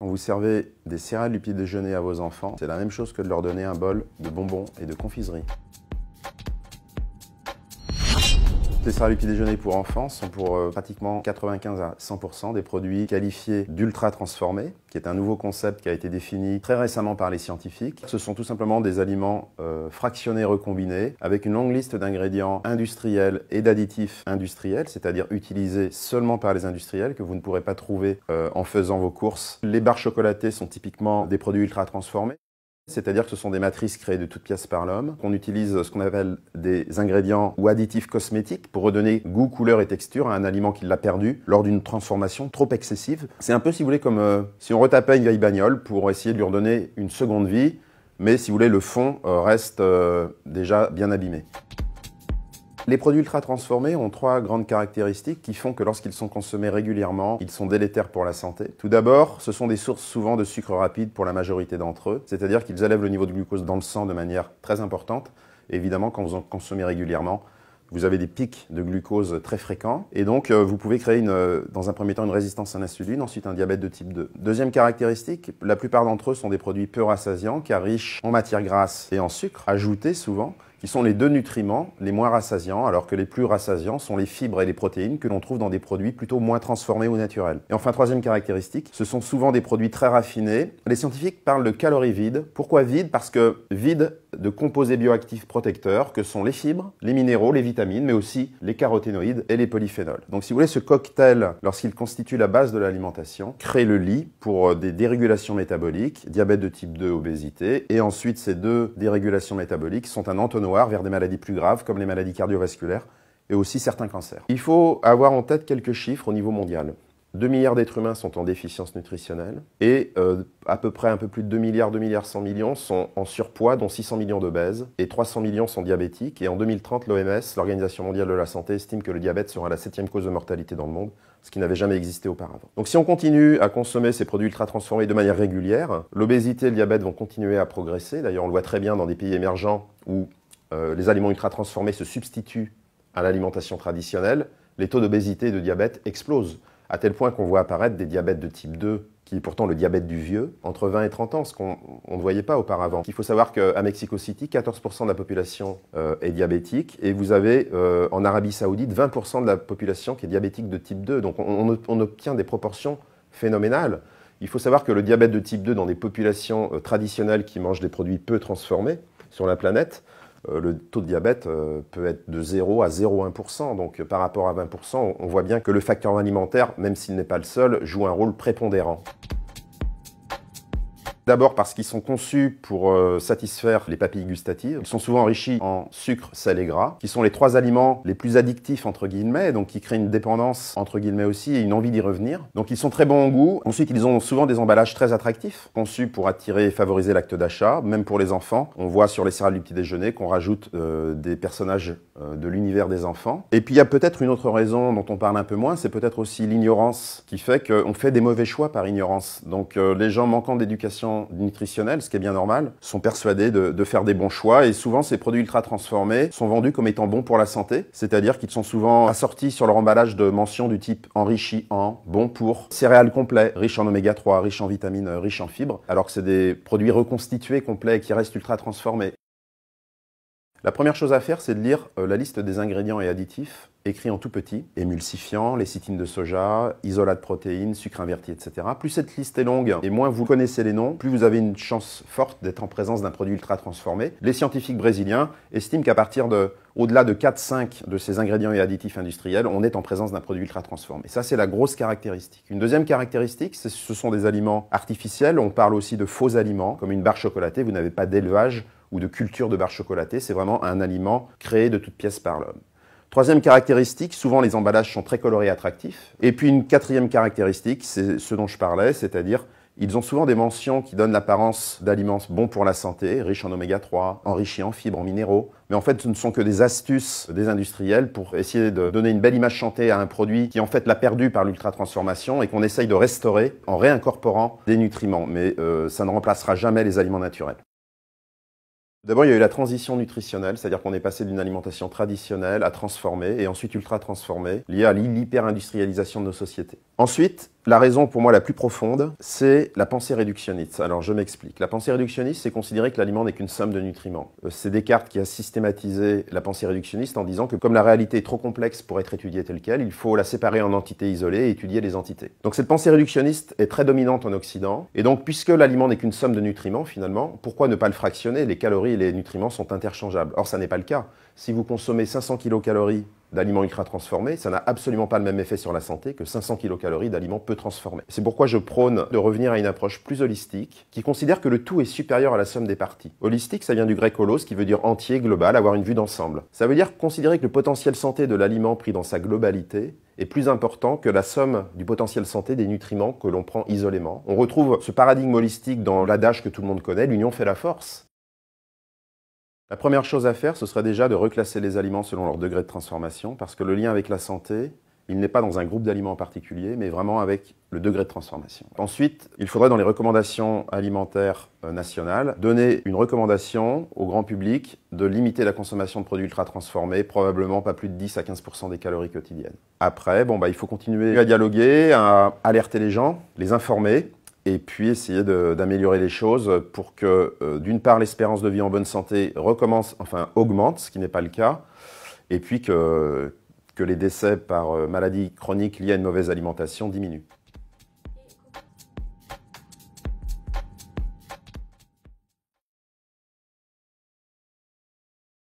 Quand vous servez des céréales du petit déjeuner à vos enfants, c'est la même chose que de leur donner un bol de bonbons et de confiserie. Les céréales du petit déjeuner pour enfants sont pour pratiquement 95 à 100% des produits qualifiés d'ultra transformés, qui est un nouveau concept qui a été défini très récemment par les scientifiques. Ce sont tout simplement des aliments fractionnés recombinés avec une longue liste d'ingrédients industriels et d'additifs industriels, c'est-à-dire utilisés seulement par les industriels, que vous ne pourrez pas trouver en faisant vos courses. Les barres chocolatées sont typiquement des produits ultra transformés. C'est-à-dire que ce sont des matrices créées de toutes pièces par l'homme, qu'on utilise ce qu'on appelle des ingrédients ou additifs cosmétiques pour redonner goût, couleur et texture à un aliment qui l'a perdu lors d'une transformation trop excessive. C'est un peu, si vous voulez, comme si on retapait une vieille bagnole pour essayer de lui redonner une seconde vie, mais si vous voulez, le fond reste déjà bien abîmé. Les produits ultra transformés ont trois grandes caractéristiques qui font que lorsqu'ils sont consommés régulièrement, ils sont délétères pour la santé. Tout d'abord, ce sont des sources souvent de sucre rapide pour la majorité d'entre eux, c'est-à-dire qu'ils élèvent le niveau de glucose dans le sang de manière très importante. Et évidemment, quand vous en consommez régulièrement, vous avez des pics de glucose très fréquents et donc vous pouvez créer dans un premier temps une résistance à l'insuline, ensuite un diabète de type 2. Deuxième caractéristique, la plupart d'entre eux sont des produits peu rassasiants car riches en matières grasses et en sucre, ajoutés souvent, qui sont les deux nutriments les moins rassasiants, alors que les plus rassasiants sont les fibres et les protéines que l'on trouve dans des produits plutôt moins transformés ou naturels. Et enfin, troisième caractéristique, ce sont souvent des produits très raffinés. Les scientifiques parlent de calories vides. Pourquoi vides? Parce que vides de composés bioactifs protecteurs que sont les fibres, les minéraux, les vitamines, mais aussi les caroténoïdes et les polyphénols. Donc si vous voulez, ce cocktail, lorsqu'il constitue la base de l'alimentation, crée le lit pour des dérégulations métaboliques, diabète de type 2, obésité, et ensuite ces deux dérégulations métaboliques sont un entonnoir vers des maladies plus graves comme les maladies cardiovasculaires et aussi certains cancers. Il faut avoir en tête quelques chiffres au niveau mondial. 2 milliards d'êtres humains sont en déficience nutritionnelle et à peu près un peu plus de 2 milliards, 2 milliards 100 millions sont en surpoids, dont 600 millions d'obèses et 300 millions sont diabétiques. Et en 2030, l'OMS, l'Organisation mondiale de la santé, estime que le diabète sera la 7e cause de mortalité dans le monde, ce qui n'avait jamais existé auparavant. Donc si on continue à consommer ces produits ultra transformés de manière régulière, l'obésité et le diabète vont continuer à progresser. D'ailleurs, on le voit très bien dans des pays émergents où les aliments ultra transformés se substituent à l'alimentation traditionnelle. Les taux d'obésité et de diabète explosent, à tel point qu'on voit apparaître des diabètes de type 2, qui est pourtant le diabète du vieux, entre 20 et 30 ans, ce qu'on ne voyait pas auparavant. Il faut savoir qu'à Mexico City, 14% de la population est diabétique, et vous avez en Arabie Saoudite 20% de la population qui est diabétique de type 2. Donc on obtient des proportions phénoménales. Il faut savoir que le diabète de type 2 dans des populations traditionnelles qui mangent des produits peu transformés sur la planète, le taux de diabète peut être de 0 à 0,1%. Donc par rapport à 20%, on voit bien que le facteur alimentaire, même s'il n'est pas le seul, joue un rôle prépondérant. D'abord parce qu'ils sont conçus pour satisfaire les papilles gustatives. Ils sont souvent enrichis en sucre, sel et gras, qui sont les trois aliments les plus addictifs, entre guillemets, donc qui créent une dépendance, entre guillemets aussi, et une envie d'y revenir. Donc ils sont très bons en goût. Ensuite, ils ont souvent des emballages très attractifs, conçus pour attirer et favoriser l'acte d'achat, même pour les enfants. On voit sur les céréales du petit déjeuner qu'on rajoute des personnages de l'univers des enfants. Et puis il y a peut-être une autre raison dont on parle un peu moins, c'est peut-être aussi l'ignorance, qui fait qu'on fait des mauvais choix par ignorance. Donc les gens manquant d'éducation nutritionnelle, ce qui est bien normal, sont persuadés de faire des bons choix et souvent ces produits ultra transformés sont vendus comme étant bons pour la santé, c'est-à-dire qu'ils sont souvent assortis sur leur emballage de mentions du type enrichi en, bon pour, céréales complets, riches en oméga 3, riches en vitamines, riches en fibres, alors que c'est des produits reconstitués complets qui restent ultra transformés. La première chose à faire, c'est de lire la liste des ingrédients et additifs écrits en tout petit, émulsifiants, lécithine de soja, isolat de protéines, sucre inverti, etc. Plus cette liste est longue et moins vous connaissez les noms, plus vous avez une chance forte d'être en présence d'un produit ultra transformé. Les scientifiques brésiliens estiment qu'à partir au-delà de 4-5 de ces ingrédients et additifs industriels, on est en présence d'un produit ultra transformé. Ça, c'est la grosse caractéristique. Une deuxième caractéristique, ce sont des aliments artificiels. On parle aussi de faux aliments, comme une barre chocolatée. Vous n'avez pas d'élevage ou de culture de barre chocolatée. C'est vraiment un aliment créé de toutes pièces par l'homme. Troisième caractéristique, souvent les emballages sont très colorés et attractifs. Et puis une quatrième caractéristique, c'est ce dont je parlais, c'est-à-dire ils ont souvent des mentions qui donnent l'apparence d'aliments bons pour la santé, riches en oméga 3, enrichis en fibres, en minéraux. Mais en fait, ce ne sont que des astuces des industriels pour essayer de donner une belle image chantée à un produit qui en fait l'a perdu par l'ultra-transformation et qu'on essaye de restaurer en réincorporant des nutriments. Mais ça ne remplacera jamais les aliments naturels. D'abord, il y a eu la transition nutritionnelle, c'est-à-dire qu'on est passé d'une alimentation traditionnelle à transformée et ensuite ultra transformée, liée à l'hyper-industrialisation de nos sociétés. Ensuite, La raison pour moi la plus profonde, c'est la pensée réductionniste. Alors je m'explique. La pensée réductionniste, c'est considérer que l'aliment n'est qu'une somme de nutriments. C'est Descartes qui a systématisé la pensée réductionniste en disant que comme la réalité est trop complexe pour être étudiée telle quelle, il faut la séparer en entités isolées et étudier les entités. Donc cette pensée réductionniste est très dominante en Occident. Et donc puisque l'aliment n'est qu'une somme de nutriments finalement, pourquoi ne pas le fractionner? Les calories et les nutriments sont interchangeables. Or ça n'est pas le cas. Si vous consommez 500 kilocalories d'aliments ultra transformés, ça n'a absolument pas le même effet sur la santé que 500 kilocalories d'aliments peu transformés. C'est pourquoi je prône de revenir à une approche plus holistique, qui considère que le tout est supérieur à la somme des parties. Holistique, ça vient du grec holos, qui veut dire entier, global, avoir une vue d'ensemble. Ça veut dire considérer que le potentiel santé de l'aliment pris dans sa globalité est plus important que la somme du potentiel santé des nutriments que l'on prend isolément. On retrouve ce paradigme holistique dans l'adage que tout le monde connaît, l'union fait la force. La première chose à faire, ce serait déjà de reclasser les aliments selon leur degré de transformation, parce que le lien avec la santé, il n'est pas dans un groupe d'aliments en particulier, mais vraiment avec le degré de transformation. Ensuite, il faudrait dans les recommandations alimentaires nationales, donner une recommandation au grand public de limiter la consommation de produits ultra transformés, probablement pas plus de 10 à 15% des calories quotidiennes. Après, il faut continuer à dialoguer, à alerter les gens, les informer, et puis essayer d'améliorer les choses pour que, d'une part, l'espérance de vie en bonne santé augmente, ce qui n'est pas le cas, et puis que les décès par maladie chronique liée à une mauvaise alimentation diminuent.